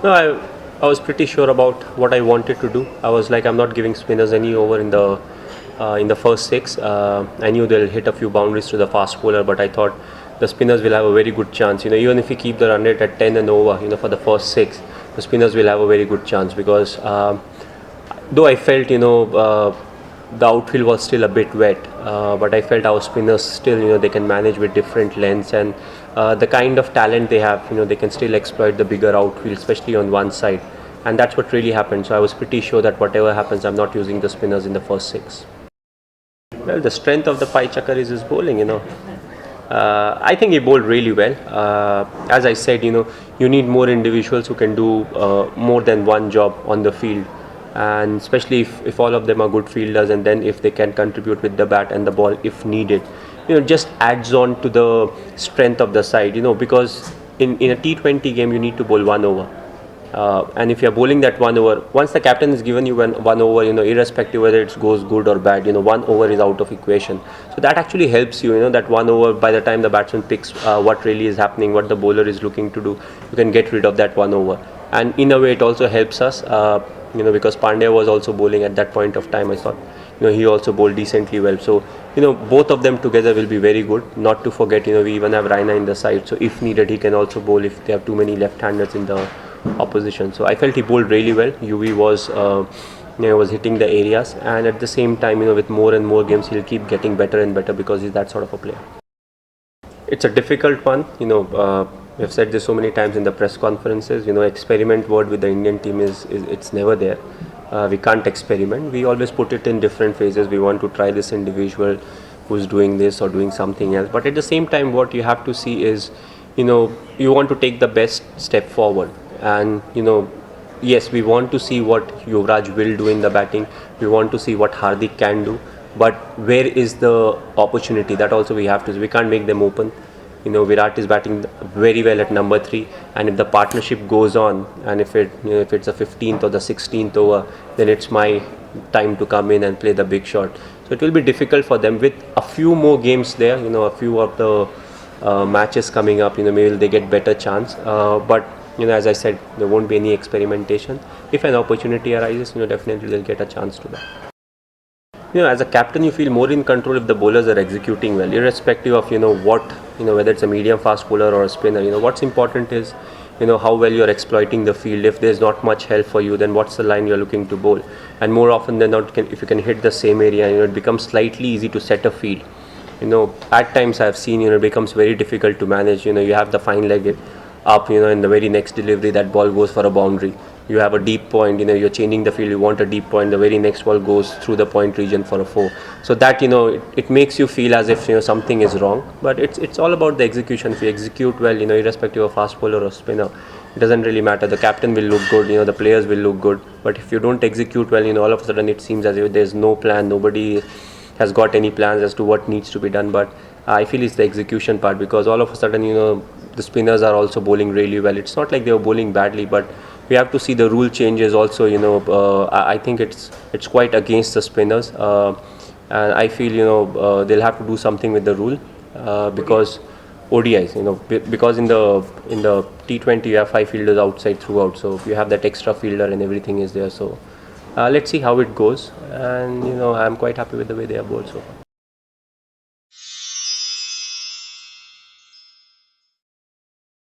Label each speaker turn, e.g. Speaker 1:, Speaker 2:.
Speaker 1: No, I was pretty sure about what I wanted to do. I was like, I'm not giving spinners any over in the first six. I knew they'll hit a few boundaries to the fast bowler, but I thought the spinners will have a very good chance. Even if we keep the run rate at 10 and over, for the first six, the spinners will have a very good chance because though I felt, the outfield was still a bit wet, but I felt our spinners still, they can manage with different lengths and the kind of talent they have, they can still exploit the bigger outfield, especially on one side. And that's what really happened. So I was pretty sure that whatever happens, I'm not using the spinners in the first six. Well, the strength of the Pai Chakar is his bowling, I think he bowled really well. As I said, you need more individuals who can do more than one job on the field. And especially if all of them are good fielders, and then if they can contribute with the bat and the ball if needed, just adds on to the strength of the side, because in a T20 game you need to bowl 1 over. And if you're bowling that 1 over, once the captain has given you 1 over, irrespective whether it goes good or bad, 1 over is out of equation. So that actually helps you, that 1 over, by the time the batsman picks what really is happening, what the bowler is looking to do, you can get rid of that 1 over. And in a way it also helps us, because Pandya was also bowling at that point of time. I thought, he also bowled decently well. So, both of them together will be very good. Not to forget, we even have Raina in the side. So if needed, he can also bowl if they have too many left-handers in the opposition. So I felt he bowled really well. Yuvi was hitting the areas, and at the same time, with more and more games, he'll keep getting better and better because he's that sort of a player. It's a difficult one. We've said this so many times in the press conferences. Experiment word with the Indian team is it's never there. We can't experiment. We always put it in different phases. We want to try this individual who's doing this or doing something else. But at the same time, what you have to see is, you want to take the best step forward. And, yes, we want to see what Yuvraj will do in the batting. We want to see what Hardik can do. But where is the opportunity? That also we have to see. We can't make them open. Virat is batting very well at number 3, and if the partnership goes on, and if it's the 15th or the 16th over, then it's my time to come in and play the big shot. So it will be difficult for them with a few more games there. A few of the matches coming up. Maybe they get better chance. But as I said, there won't be any experimentation. If an opportunity arises, definitely they'll get a chance to that. As a captain, you feel more in control if the bowlers are executing well, irrespective of whether it's a medium fast bowler or a spinner. What's important is how well you're exploiting the field. If there's not much help for you, then what's the line you're looking to bowl? And more often than not, if you can hit the same area, it becomes slightly easy to set a field. At times I've seen it becomes very difficult to manage. You have the fine leg up, in the very next delivery that ball goes for a boundary. You have a deep point, you're changing the field, you want a deep point, the very next ball goes through the point region for a 4. So that, it makes you feel as if, something is wrong. But it's all about the execution. If you execute well, irrespective of fast bowler or spinner, it doesn't really matter. The captain will look good, the players will look good. But if you don't execute well, all of a sudden it seems as if there's no plan, nobody has got any plans as to what needs to be done. But I feel it's the execution part, because all of a sudden, the spinners are also bowling really well. It's not like they were bowling badly, but we have to see the rule changes also. I think it's quite against the spinners, and I feel they'll have to do something with the rule, because ODIs, because in the T20 you have 5 fielders outside throughout, so you have that extra fielder and everything is there. So let's see how it goes, and I'm quite happy with the way they are bowled so far.